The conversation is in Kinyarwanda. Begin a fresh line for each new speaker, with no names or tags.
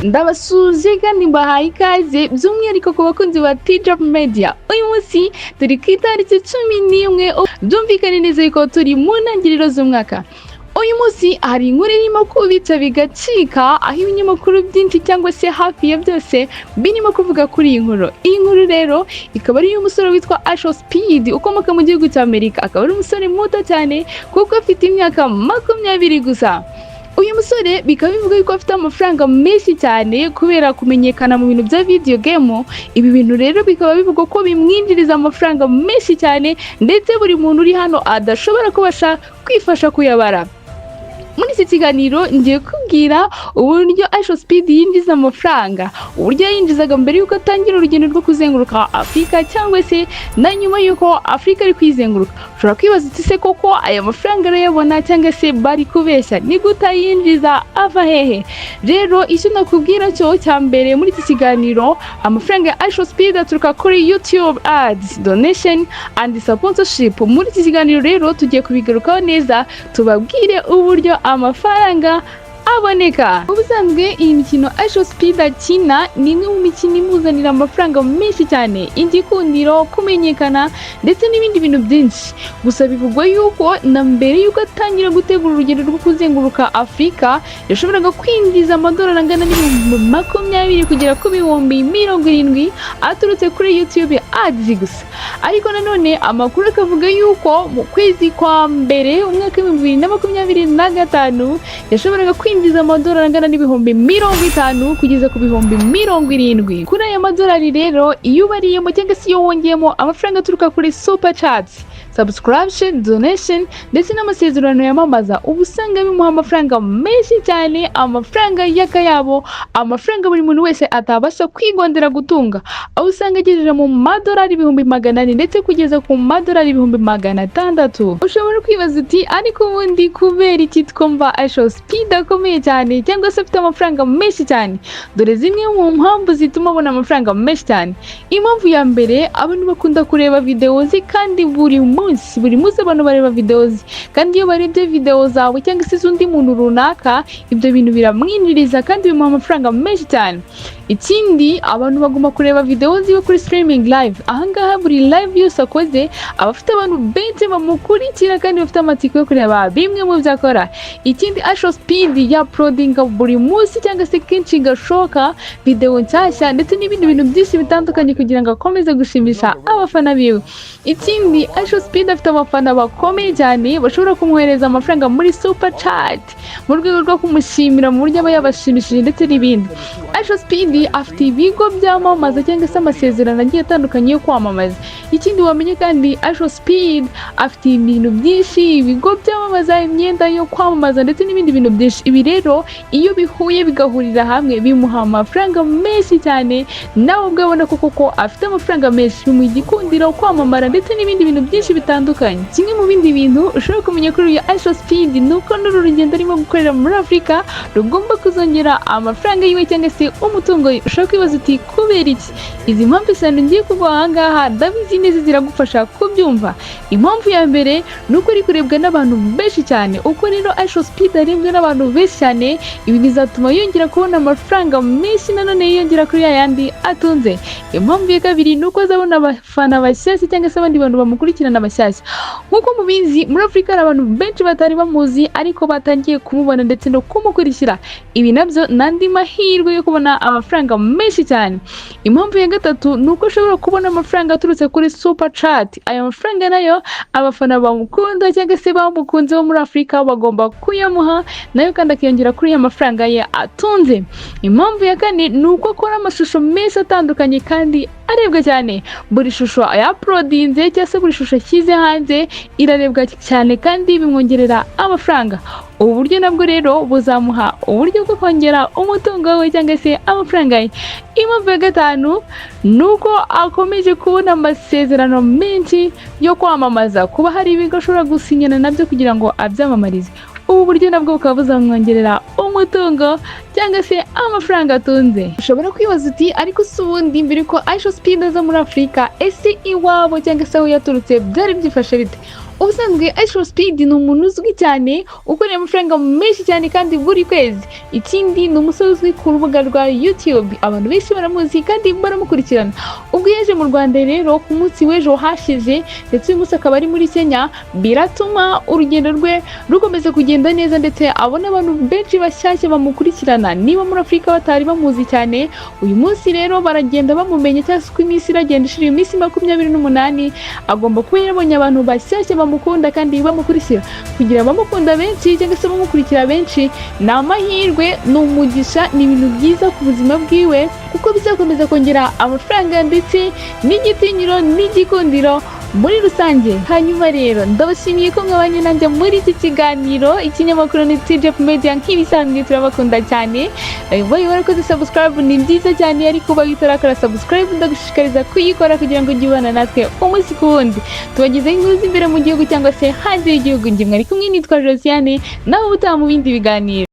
Ndabasuje kandi mbahaye ikaze by'umwihariko ku bakunzi ba Tijab Media. Uyu munsi turi ku itariki 11 byumvikane neza ko turi mu ntangiriro z'umwaka. Uyu munsi hari inkuru irimo kubica bigacika aho ibinyamakuru byinshi cyangwa se hafi ya byose birimo kuvuga kuri iyi nkuru. Iyi nkuru rero ikaba ari y'umusore witwa Ishowspeed ukomoka mu gihugu cya Amerika. Akaba ari umusore muto cyane kuko afite imyaka 20 gusa. Uyu musore bikaba bivuga yuko afite amafaranga menshi cyane kubera kumenyekana mu bintu bya video game. Ibi bintu rero bikaba bivuga ko bimwinjiriza amafaranga menshi cyane ndetse buri muntu uri hano adashobora kubasha kwifasha kuyabara. Muri iki kiganiro ngiye kubwira uburyo Ishowspeed yinjiza amafaranga, uburyo yinjizaga mbere yuko atangira urugendo rwo kuzenguruka Afrika cyangwa se na nyuma yuko Afrika ari kwizenguruka. Ushobora kwibaza uti se koko aya mafaranga arayabona cyangwa se bari kubeshya, ni gute yinjiza ava hehe? Rero icyo nakubwira cyo cya mbere muri iki kiganiro, amafaranga ya Ishowspeed aturuka kuri YouTube ads, donation and sponsorship. Muri iki kiganiro rero tugiye kubigarukaho neza, tubabwire uburyo amafaranga aboneka. Ubusanzwe iyi mikino Ishowspeed akina ni imwe mu mikino imuzanira amafaranga menshi cyane, igikundiro, kumenyekana ndetse n'ibindi bintu byinshi. Gusa bivugwa yuko na mbere yuko atangira gutegura urugendo rwo kuzenguruka Afrika yashoboraga kwinjiza amadolari angana n'ibihumbi 20 kugera ku bihumbi 70 aturutse kuri YouTube ads gusa. Ariko nanone amakuru akavuga yuko mu kwezi kwa mbere umwaka wa 2025 yashoboraga kwinjiza amadolari angana n'ibihumbi 50 kugeza ku bihumbi 70. Kuri aya madolari rero iyo ubariyemo cyangwa se iyo wongeyemo amafaranga aturuka kuri super chats, subscription, donation ndetse n'amasezerano yamamaza, uba usanga bimuha amafaranga menshi cyane, amafaranga y'akayabo, amafaranga buri muntu wese atabasha kwigondera gutunga, aho usanga agejeje mu madolari ibihumbi 400 ndetse kugeza ku madolari ibihumbi 600. Ushobora kwibaza uti ariko ubundi kubera iki twumva Ishowspeed akomeye cyane cyangwa se afite amafaranga menshi cyane? Dore zimwe mu mpamvu zituma abona amafaranga menshi cyane. Impamvu ya mbere, abantu bakunda kureba videos kandi buri munsi abantu bareba videos, kandi iyo barebye video zawe cyangwa se undi muntu runaka, ibyo bintu biramwinjiriza kandi bimuha amafaranga menshi cyane. Ikindi, abantu bagomba kureba videos ziwe kuri streaming live. Ahangaha buri live yose akoze abafite abantu benshi bamukurikira kandi bafite amatsiko yo kureba bimwe mu byo akora. Ikindi, Ishowspeed uploadinga buri munsi cyangwa se kenshi gashoka video nshyashya ndetse n'ibindi bintu byinshi bitandukanye kugira ngo akomeze gushimisha abafana biwe. Ikindi, Ishowspeed afite abafana bakomeye cyane bashobora kumwohereza amafaranga muri super chat mu rwego rwo kumushimira mu buryo aba yabashimishije ndetse n'ibindi. Ishowspeed afite ibigo byamamaza cyangwa se amasezerano agiye atandukanye yo kwamamaza. Ikindi wamenye kandi, Ishowspeed afite ibintu byinshi, ibigo byamamaza, imyenda yo kwamamaza ndetse n'ibindi bintu byinshi. Ibi rero iyo bihuye bigahurira hamwe bimuha amafaranga menshi cyane, nawe ubwabona koko afite amafaranga menshi, mu igikundiro, kwamamara ndetse n'ibindi bintu byinshi bitandukanye. Kimwe mu bindi bintu ushobora kumenya kuri uyu Ishowspeed nuko n'uru rugendo arimo gukorera muri Afrika rugomba kuzongera amafaranga yiwe cyangwa se umutungo. Ushobora kwibaza uti kubera iki? Izi mpamvu eshanu ngiye kuvuga ahangaha ndabizi neza ziragufasha kubyumva. Impamvu ya mbere nuko ari kurebwa n'abantu benshi cyane. Uko rero Ishowspeed arebwa n'abantu benshi cyane, ibi bizatuma yongera kubona amafaranga menshi, nanone yiyongera kuri yayandi atunze. Impamvu ya kabiri nuko azabona abafana bashyashya cyangwa se abandi bantu bamukurikirana bashyashya. Nkuko mubizi, muri Afrika hari abantu benshi batari bamuzi ariko batangiye kumubona ndetse no kumukurikira. Ibi nabyo nandi mahirwe yo kubona amafaranga menshi cyane. Impamvu ya gatatu nuko ushobora kubona amafaranga aturutse kuri super chat. Aya mafaranga nayo abafana bamukunda cyangwa se bamukunze bo muri Afrika bagomba kuyamuha, nayo kandi akiyongera kuri ya mafaranga ye atunze. Impamvu ya kane nuko akora amashusho menshi atandukanye kandi arebwa cyane. Buri shusho ya uploadinze cyangwa se buri shusho ashyize hanze irarebwa cyane kandi bimwongerera amafaranga. Ubu buryo nabwo rero buzamuha uburyo bwo kongera umutungo we cyangwa se amafaranga ye. Impamvu ya gatanu nuko akomeje kubona amasezerano menshi yo kwamamaza, kuba hari ibigo ashobora gusinyana nabyo kugira ngo abyamamarize. Ubu buryo nabwo bukaba buzamwongerera umutungo cyangwa se amafaranga atunze. Ushobora kwibaza uti ariko si ubundi mbere ko Ishowspeed aza muri Afrika, ese iwabo cyangwa se aho yaturutse byari byifashe bite? Ubusanzwe Ishowspeed ni umuntu uzwi cyane ukorera amafaranga menshi cyane kandi buri kwezi. Ikindi ni umusore uzwi ku rubuga rwa YouTube, abantu benshi baramuzi kandi baramukurikirana. Ubwo yaje mu Rwanda rero ku munsi w'ejo hashize ndetse uyu munsi akaba ari muri Kenya, biratuma urugendo rwe rukomeza kugenda neza ndetse abona abantu benshi bashyashya bamukurikirana. Niba muri Afurika batari bamuzi cyane, uyu munsi rero baragenda bamumenya cyangwa se uko iminsi iragenda ishira iminsi 28 agomba kuba yarabonye abantu bashyashya bamukunda kandi bamukurikira. Kugira bamukunda benshi cyangwa se bamukurikira benshi ni amahirwe, ni umugisha, ni ibintu byiza ku buzima bwiwe kuko bizakomeza kongera amafaranga ndetse n'igitinyiro n'igikundiro muri rusange. Hanyuma rero ndabashimiye ko mwabanye nanjye muri iki kiganiro. Ikinyamakuru ni TJ Media, nk'ibisanzwe turabakunda cyane. Bayi warakoze subscribe, ni byiza cyane, ariko uba utarakora subscribe ndagushishikariza kuyikora kugira ngo ujye ubana natwe umunsi ku wundi tubagezeho inkuru z'imbere mu gihugu cyangwa se hanze y'igihugu. Njye mwari kumwe, nitwa Josiane, nawe ubutaha mu bindi biganiro.